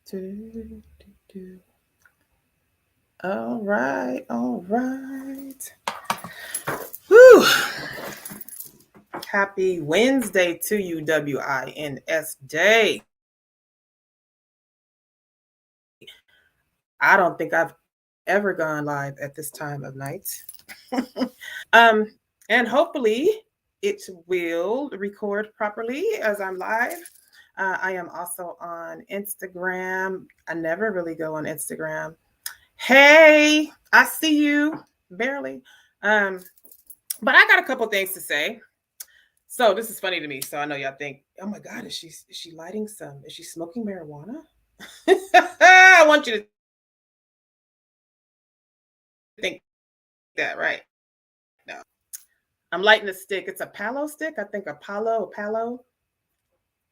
Do, do, do. All right, all right. Whew. Happy Wednesday to you, WINS Day. I don't think I've ever gone live at this time of night. um, and hopefully it will record properly as I'm live. I am also on Instagram. I never really go on Instagram. Hey, I see you barely. Um, but I got a couple things to say. So this is funny to me. So I know y'all think, oh my God, is she lighting some? Is she smoking marijuana? I want you to think that, right? No. I'm lighting a stick. It's a palo stick. I think a palo.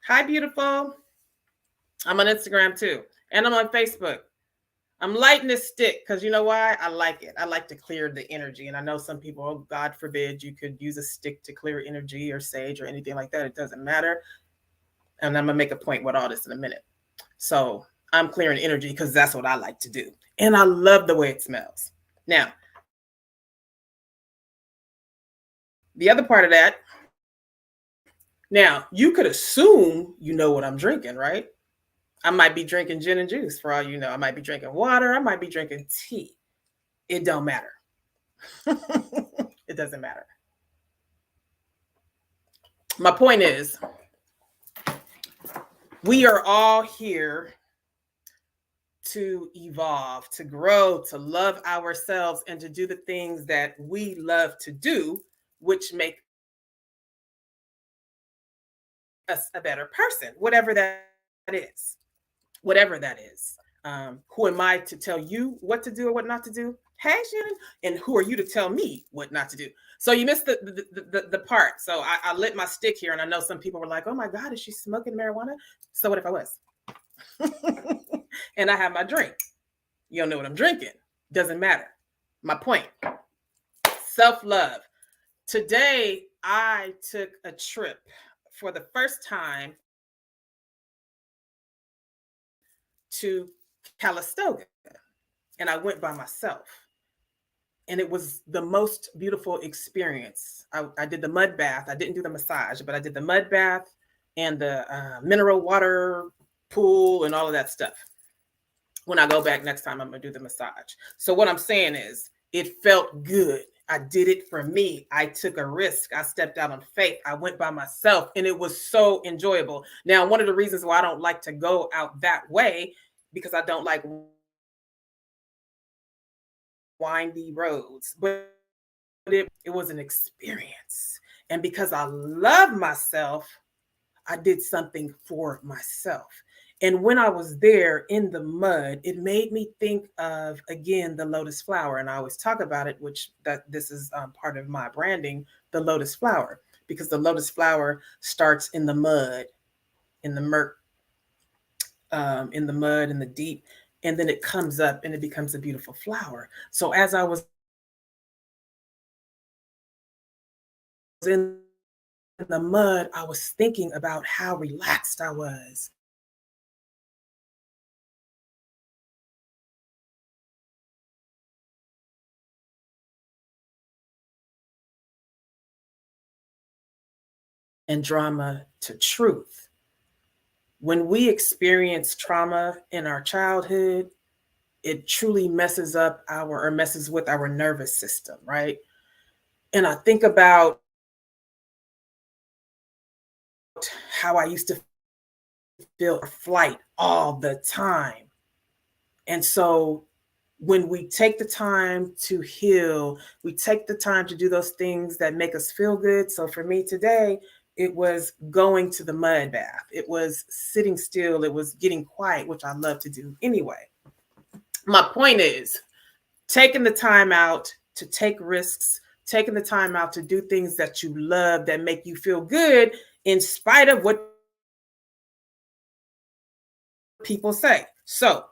Hi, beautiful. I'm on Instagram too. And I'm on Facebook. I'm lighting this stick because you know why? I like it. I like to clear the energy. And I know some people, oh, God forbid, you could use a stick to clear energy or sage or anything like that. It doesn't matter. And I'm going to make a point with all this in a minute. So I'm clearing energy because that's what I like to do. And I love the way it smells. Now, the other part of that, now you could assume you know what I'm drinking, right? I might be drinking gin and juice for all you know. I might be drinking water. I might be drinking tea. It don't matter. It doesn't matter. My point is, we are all here to evolve, to grow, to love ourselves, and to do the things that we love to do, which make us a better person, whatever that is. Whatever that is. Who am I to tell you what to do or what not to do? Hey, Shannon. And who are you to tell me what not to do? So you missed the part. So I lit my stick here, and I know some people were like, oh my God, is she smoking marijuana? So what if I was? And I have my drink. You don't know what I'm drinking. Doesn't matter. My point. Self-love. Today, I took a trip for the first time to Calistoga, and I went by myself. And it was the most beautiful experience. I did the mud bath. I didn't do the massage, but I did the mud bath and the mineral water pool and all of that stuff. When I go back next time, I'm going to do the massage. So, what I'm saying is, it felt good. I did it for me. I took a risk. I stepped out on faith. I went by myself, and it was so enjoyable. Now, one of the reasons why I don't like to go out that way, because I don't like windy roads, but it was an experience. And because I love myself, I did something for myself. And when I was there in the mud, it made me think of, again, the lotus flower. And I always talk about it, which that this is part of my branding, the lotus flower, because the lotus flower starts in the mud, in the murk, in the mud, in the deep, and then it comes up and it becomes a beautiful flower. So as I was in the mud, I was thinking about how relaxed I was. And drama to truth. When we experience trauma in our childhood, it truly messes up our or messes with our nervous system, right? And I think about how I used to feel flight all the time. And so when we take the time to heal, we take the time to do those things that make us feel good. So for me today, it was going to the mud bath. It was sitting still. It was getting quiet, which I love to do anyway. My point is taking the time out to take risks, taking the time out to do things that you love that make you feel good in spite of what people say. So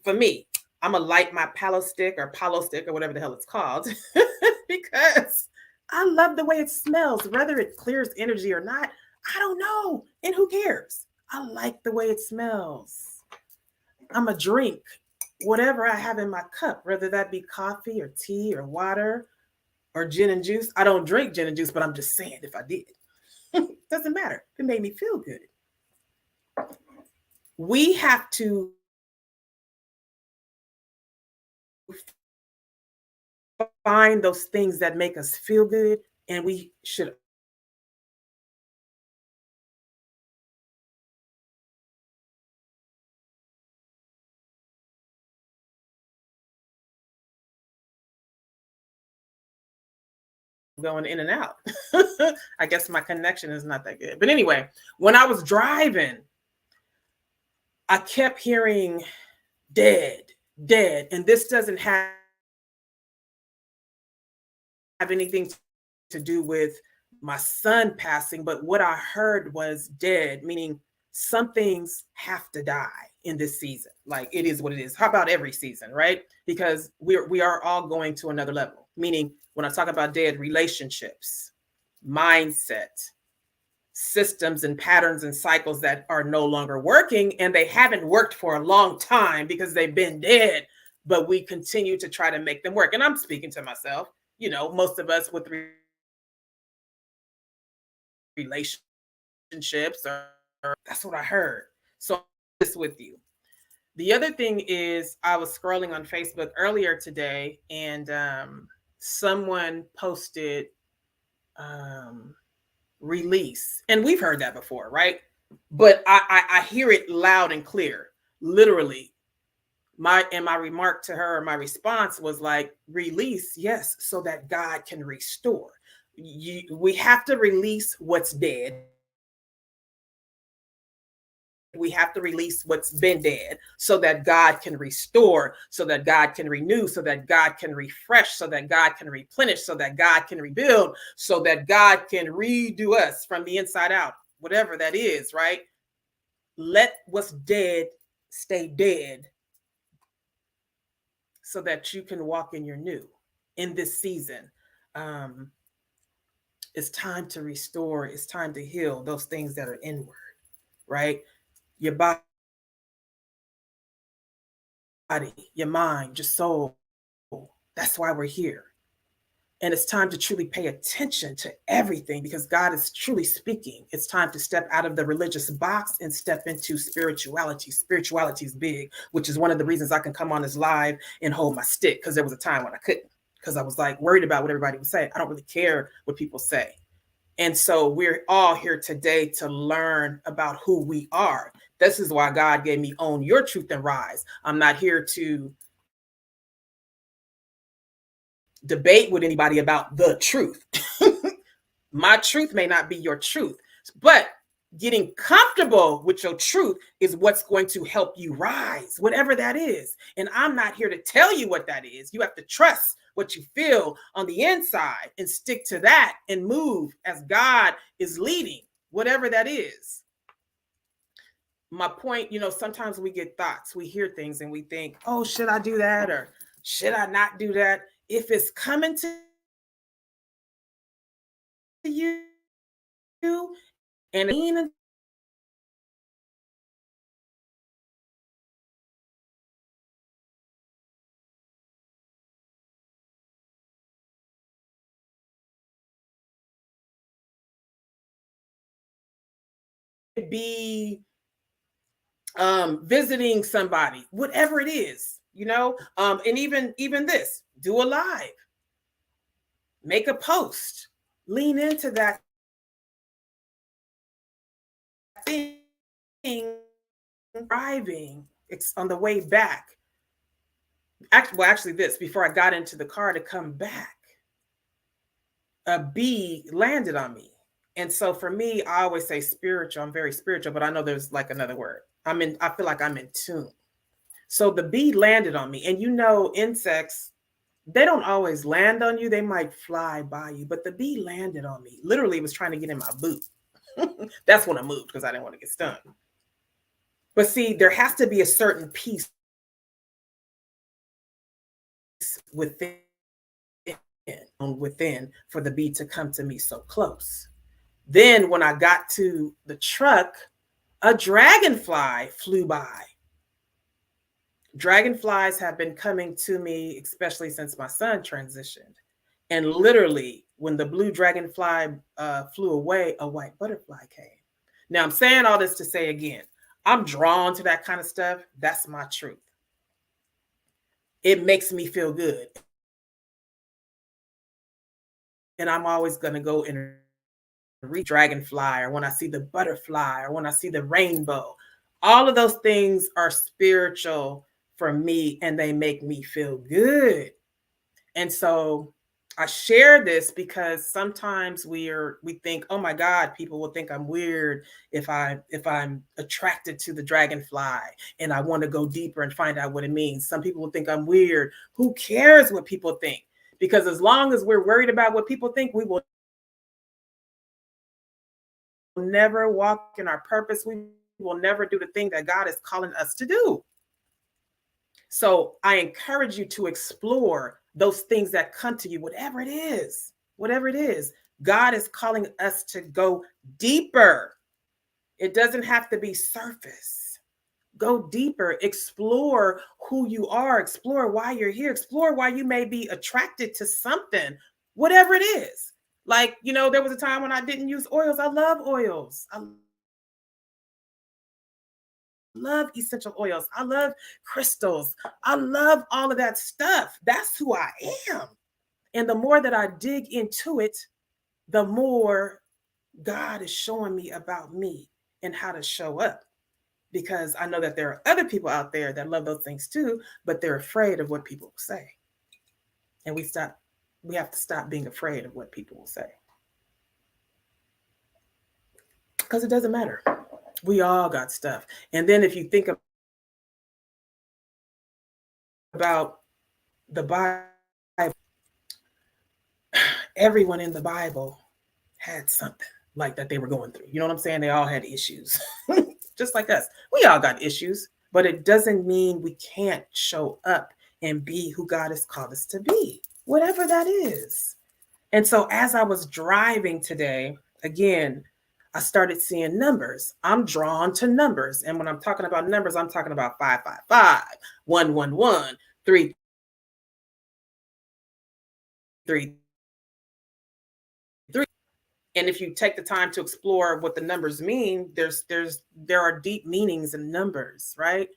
for me, I'm gonna light my palo stick or whatever the hell it's called because I love the way it smells, whether it clears energy or not. I don't know, and who cares? I like the way it smells. I'm a drink whatever I have in my cup, whether that be coffee or tea or water or gin and juice. I don't drink gin and juice, but I'm just saying if I did, doesn't matter. It made me feel good. We have to find those things that make us feel good, and we should going in and out. I guess my connection is not that good. But anyway, when I was driving, I kept hearing dead, dead. And this doesn't have anything to do with my son passing, but what I heard was dead, meaning some things have to die in this season. Like it is what it is. How about every season, right? Because we are all going to another level. Meaning when I talk about dead, relationships, mindset, systems and patterns and cycles that are no longer working, and they haven't worked for a long time because they've been dead, but we continue to try to make them work. And I'm speaking to myself, most of us with relationships or that's what I heard. So this with you. The other thing is I was scrolling on Facebook earlier today, and someone posted release, and we've heard that before, right? But I hear it loud and clear, literally. My remark to her, my response was like, release, yes, so that God can restore. We have to release what's dead. We have to release what's been dead so that God can restore, so that God can renew, so that God can refresh, so that God can replenish, so that God can rebuild, so that God can redo us from the inside out, whatever that is, right? Let what's dead stay dead so that you can walk in your new in this season. It's time to restore. It's time to heal those things that are inward, right? Your body, your mind, your soul. That's why we're here. And it's time to truly pay attention to everything because God is truly speaking. It's time to step out of the religious box and step into spirituality. Spirituality is big, which is one of the reasons I can come on this live and hold my stick, because there was a time when I couldn't, because I was like worried about what everybody would say. I don't really care what people say. And so we're all here today to learn about who we are. This is why God gave me Own Your Truth and Rise. I'm not here to debate with anybody about the truth. My truth may not be your truth, but getting comfortable with your truth is what's going to help you rise, whatever that is. And I'm not here to tell you what that is. You have to trust what you feel on the inside and stick to that and move as God is leading, whatever that is. My point, sometimes we get thoughts, we hear things and we think, oh, should I do that? Or should I not do that? If it's coming to you and be visiting somebody, whatever it is, and even this, do a live, make a post, lean into that thing, driving. It's on the way back. Actually, this, before I got into the car to come back, a bee landed on me. And so for me, I always say spiritual. I'm very spiritual, but I know there's like another word. I feel like I'm in tune. So the bee landed on me. And insects, they don't always land on you. They might fly by you, but the bee landed on me. Literally, it was trying to get in my boot. That's when I moved because I didn't want to get stung. But see, there has to be a certain peace within for the bee to come to me so close. Then when I got to the truck, a dragonfly flew by. Dragonflies have been coming to me, especially since my son transitioned. And literally, when the blue dragonfly flew away, a white butterfly came. Now, I'm saying all this to say again, I'm drawn to that kind of stuff. That's my truth. It makes me feel good. And I'm always going to go and read dragonfly, or when I see the butterfly, or when I see the rainbow. All of those things are spiritual for me, and they make me feel good. And so I share this because sometimes we think, oh my God, people will think I'm weird if I'm attracted to the dragonfly and I want to go deeper and find out what it means. Some people will think I'm weird. Who cares what people think? Because as long as we're worried about what people think, we will never walk in our purpose. We will never do the thing that God is calling us to do. So I encourage you to explore those things that come to you, whatever it is, whatever it is. God is calling us to go deeper. It doesn't have to be surface. Go deeper, explore who you are, explore why you're here, explore why you may be attracted to something, whatever it is. Like, there was a time when I didn't use oils. I love oils. I love essential oils. I love crystals. I love all of that stuff. That's who I am. And the more that I dig into it, the more God is showing me about me and how to show up. Because I know that there are other people out there that love those things too, but they're afraid of what people will say. And we have to stop being afraid of what people will say. Because it doesn't matter. We all got stuff. And then if you think about the Bible, everyone in the Bible had something like that they were going through. You know what I'm saying? They all had issues, just like us. We all got issues, but it doesn't mean we can't show up and be who God has called us to be, whatever that is. And so as I was driving today, again, I started seeing numbers. I'm drawn to numbers. And when I'm talking about numbers, I'm talking about 555, 111, 3, 3. And if you take the time to explore what the numbers mean, there are deep meanings in numbers, right?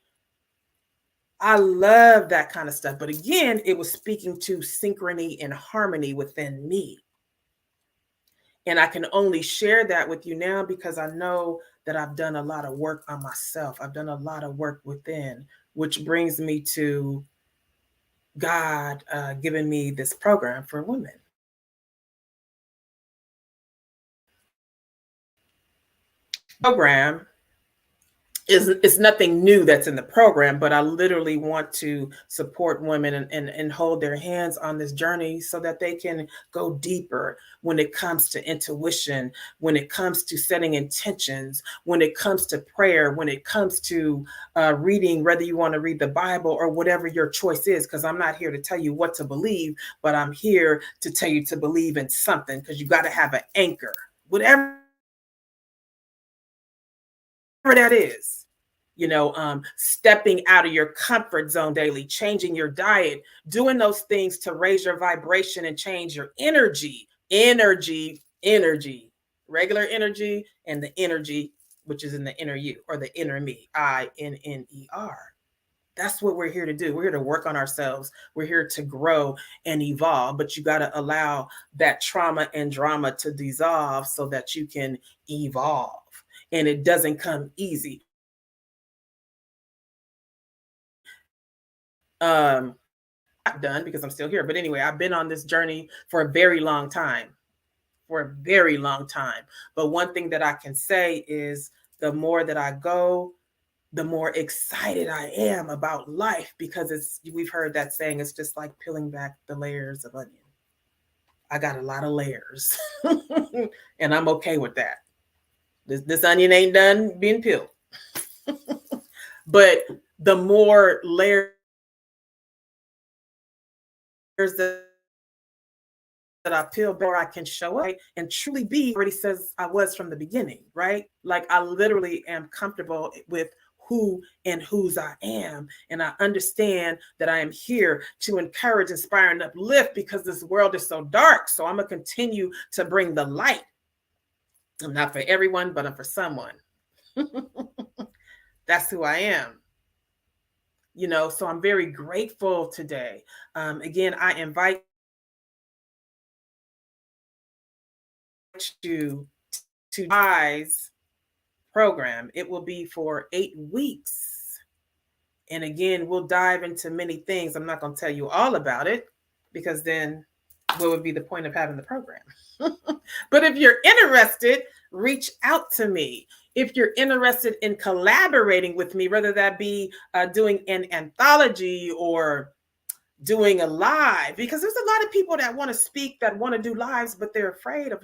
I love that kind of stuff. But again, it was speaking to synchrony and harmony within me. And I can only share that with you now because I know that I've done a lot of work on myself. I've done a lot of work within, which brings me to God giving me this program for women. Program it's nothing new that's in the program, but I literally want to support women and hold their hands on this journey so that they can go deeper when it comes to intuition, when it comes to setting intentions, when it comes to prayer, when it comes to reading, whether you want to read the Bible or whatever your choice is, because I'm not here to tell you what to believe, but I'm here to tell you to believe in something because you got to have an anchor, whatever that is. Stepping out of your comfort zone daily, changing your diet, doing those things to raise your vibration and change your energy, regular energy, and the energy which is in the inner you or the inner me, INNER. That's what we're here to do. We're here to work on ourselves. We're here to grow and evolve, but you got to allow that trauma and drama to dissolve so that you can evolve. And it doesn't come easy. Not done because I'm still here. But anyway, I've been on this journey for a very long time. But one thing that I can say is the more that I go, the more excited I am about life because we've heard that saying, it's just like peeling back the layers of onion. I got a lot of layers and I'm okay with that. This onion ain't done being peeled. But the more layers that I peel back, I can show up and truly be already says I was from the beginning, right? Like I literally am comfortable with who and whose I am. And I understand that I am here to encourage, inspire, and uplift because this world is so dark. So I'm going to continue to bring the light. I'm not for everyone, but I'm for someone. That's who I am. So I'm very grateful today. Again, I invite you to Rise program. It will be for 8 weeks. And again, we'll dive into many things. I'm not going to tell you all about it because then what would be the point of having the program? But if you're interested, reach out to me. If you're interested in collaborating with me, whether that be doing an anthology or doing a live, because there's a lot of people that want to speak, that want to do lives, but they're afraid of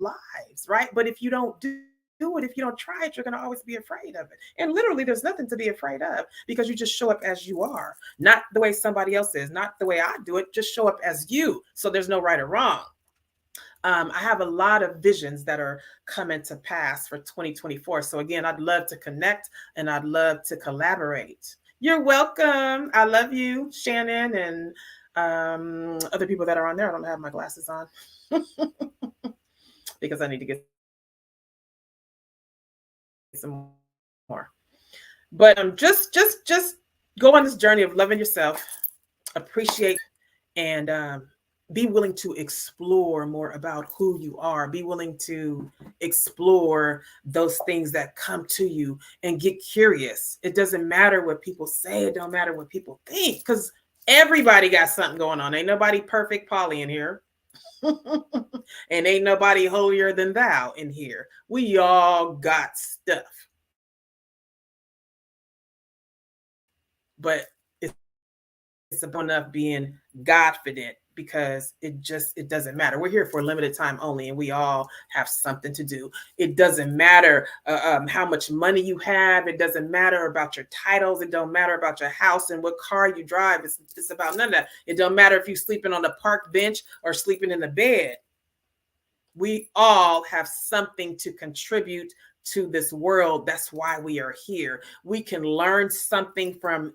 lives, right? But if you don't do it, if you don't try it, you're going to always be afraid of it. And literally, there's nothing to be afraid of because you just show up as you are, not the way somebody else is, not the way I do it. Just show up as you. So there's no right or wrong. I have a lot of visions that are coming to pass for 2024. So again, I'd love to connect and I'd love to collaborate. You're welcome. I love you, Shannon, and other people that are on there. I don't have my glasses on because I need to get some more. But just go on this journey of loving yourself, appreciate, and be willing to explore more about who you are. Be willing to explore those things that come to you and get curious. It doesn't matter what people say. It don't matter what people think because everybody got something going on. Ain't nobody perfect Polly in here. And ain't nobody holier than thou in here. We all got stuff. But it's enough being confident because it doesn't matter. We're here for a limited time only, and we all have something to do. It doesn't matter how much money you have. It doesn't matter about your titles. It don't matter about your house and what car you drive. It's about none of that. It don't matter if you're sleeping on the park bench or sleeping in the bed. We all have something to contribute to this world. That's why we are here. We can learn something from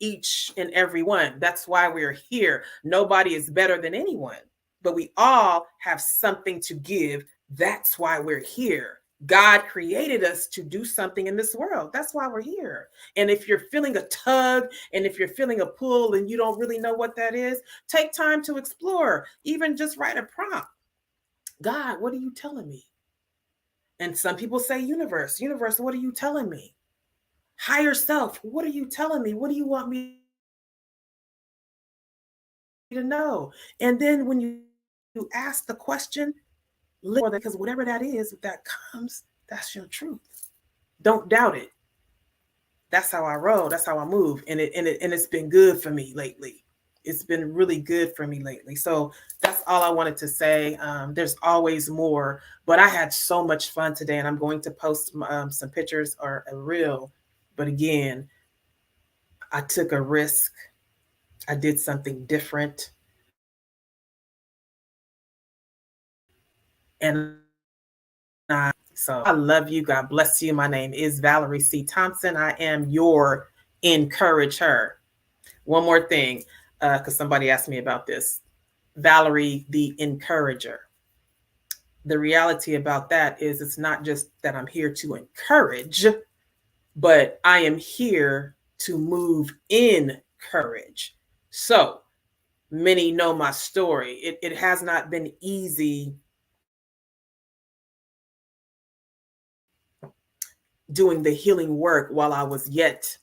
each and every one. That's why we're here. Nobody is better than anyone, but we all have something to give. That's why we're here. God created us to do something in this world. That's why we're here. And if you're feeling a tug and if you're feeling a pull and you don't really know what that is, take time to explore. Even just write a prompt. God, what are you telling me? And some people say universe, what are you telling me? Higher self, what are you telling me? What do you want me to know? And then when you ask the question, because whatever that is that comes, that's your truth. Don't doubt it. That's how I roll. That's how I move. And it's been good for me lately. It's been really good for me lately. So that's all I wanted to say. There's always more, but I had so much fun today, and I'm going to post some pictures or a reel. But again, I took a risk. I did something different. And so I love you. God bless you. My name is Valerie C. Thompson. I am your encourager. One more thing, because somebody asked me about this. Valerie, the encourager. The reality about that is it's not just that I'm here to encourage, but I am here to move in courage. So many know my story. It has not been easy doing the healing work while I was yet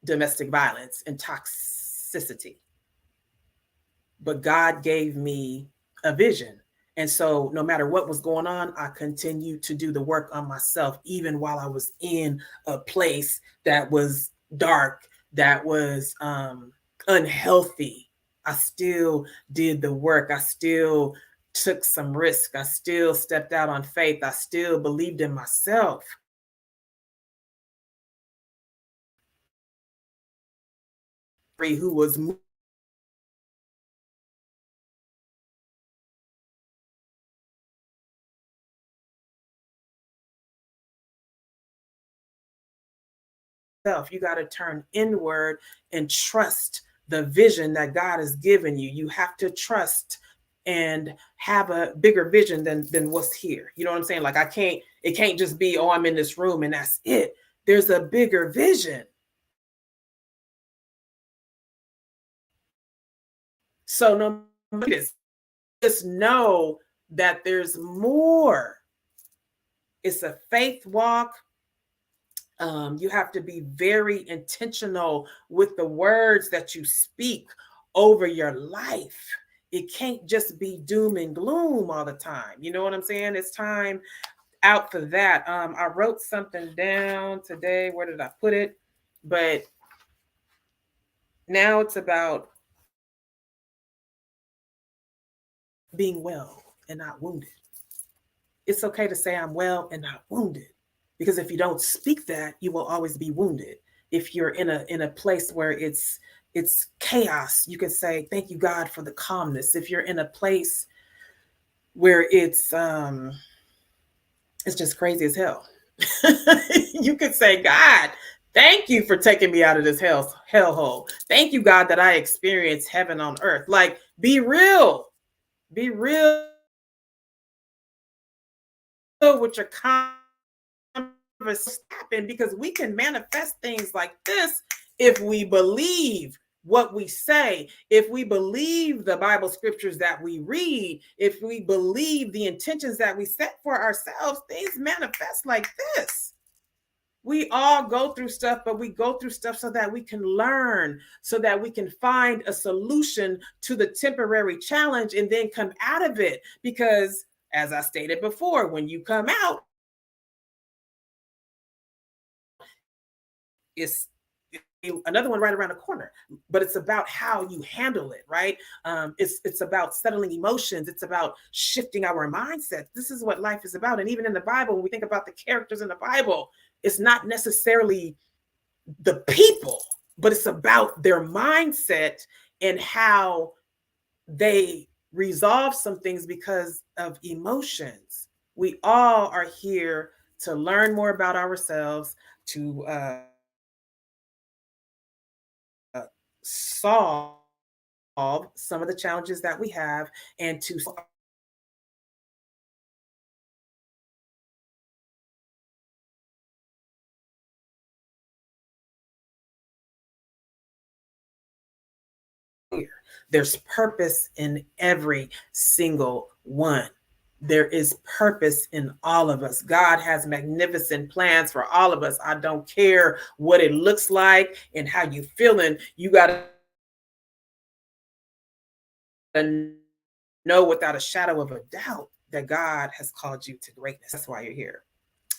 domestic violence and toxicity. But God gave me a vision. And so no matter what was going on, I continued to do the work on myself, even while I was in a place that was dark, that was unhealthy. I still did the work. I still took some risk. I still stepped out on faith. I still believed in myself. Who was You got to turn inward and trust the vision that God has given you. You have to trust and have a bigger vision than what's here. You know what I'm saying? Like it can't just be, oh, I'm in this room and that's it. There's a bigger vision. So no, just know that there's more. It's a faith walk. You have to be very intentional with the words that you speak over your life. It can't just be doom and gloom all the time. You know what I'm saying? It's time out for that. I wrote something down today. Where did I put it? But now it's about being well and not wounded. It's okay to say I'm well and not wounded, because if you don't speak that, you will always be wounded. If you're in a place where it's chaos, you can say thank you God for the calmness. If you're in a place where it's just crazy as hell, you could say, God, thank you for taking me out of this hellhole. Thank you, God, that I experienced heaven on earth. Like, be real. Be real with your conversation, because we can manifest things like this if we believe what we say, if we believe the Bible scriptures that we read, if we believe the intentions that we set for ourselves, things manifest like this. We all go through stuff, but we go through stuff so that we can learn, so that we can find a solution to the temporary challenge and then come out of it. Because as I stated before, when you come out, it's another one right around the corner. But it's about how you handle it, right? It's about settling emotions. It's about shifting our mindset. This is what life is about. And even in the Bible, when we think about the characters in the Bible, it's not necessarily the people, but it's about their mindset and how they resolve some things because of emotions. We all are here to learn more about ourselves, to solve some of the challenges that we have, and to there's purpose in every single one. There is purpose in all of us. God has magnificent plans for all of us. I don't care what it looks like and how you feeling. You got to know without a shadow of a doubt that God has called you to greatness. That's why you're here.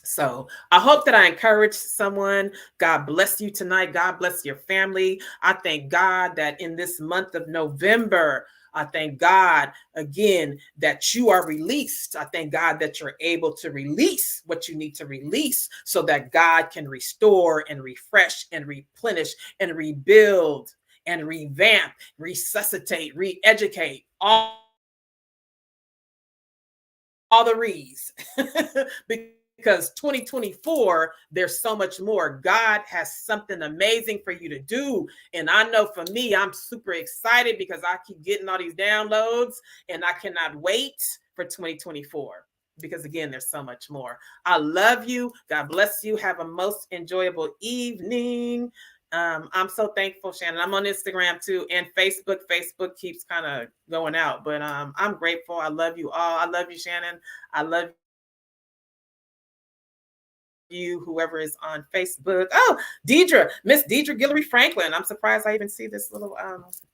So I hope that I encourage someone. God bless you tonight. God bless your family. I thank God that in this month of November, I thank God again that you are released. I thank God that you're able to release what you need to release so that God can restore and refresh and replenish and rebuild and revamp, resuscitate, re-educate, all the re's. Because 2024, there's so much more. God has something amazing for you to do. And I know for me, I'm super excited because I keep getting all these downloads and I cannot wait for 2024. Because again, there's so much more. I love you. God bless you. Have a most enjoyable evening. I'm so thankful, Shannon. I'm on Instagram too, and Facebook. Facebook keeps kind of going out, but I'm grateful. I love you all. I love you, Shannon. I love you, whoever is on Facebook. Oh, Deidre, Miss Deidre Guillory Franklin. I'm surprised I even see this little.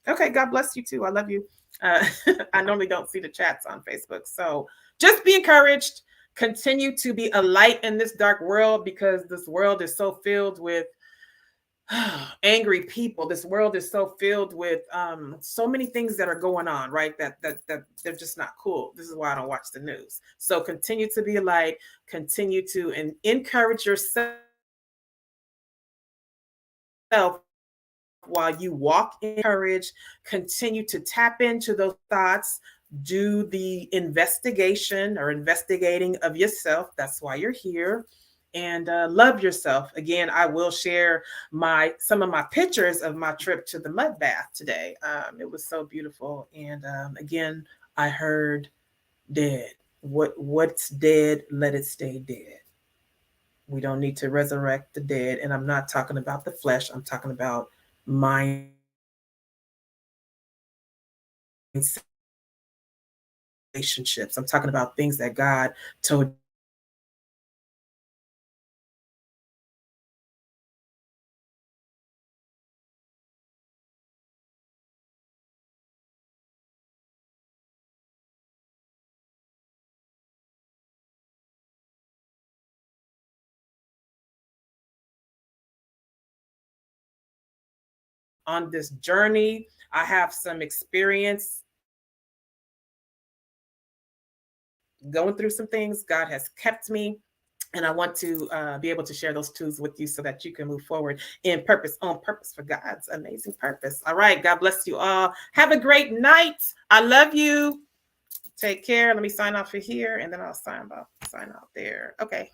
Okay, God bless you too. I love you. I normally don't see the chats on Facebook, so just be encouraged. Continue to be a light in this dark world, because this world is so filled with angry people. This world is so filled with so many things that are going on, right? That they're just not cool. This is why I don't watch the news. So continue to be a light, continue to encourage yourself while you walk in courage. Continue to tap into those thoughts. Do the investigation or investigating of yourself. That's why you're here. and love yourself. Again, I will share some of my pictures of my trip to the mud bath today. It was so beautiful. And again, I heard dead. What's dead, let it stay dead. We don't need to resurrect the dead. And I'm not talking about the flesh, I'm talking about mind, relationships. I'm talking about things that God told on this journey. I have some experience going through some things. God has kept me. And I want to be able to share those tools with you so that you can move forward in purpose, on purpose for God's amazing purpose. All right. God bless you all. Have a great night. I love you. Take care. Let me sign off for here and then I'll sign off there. Okay.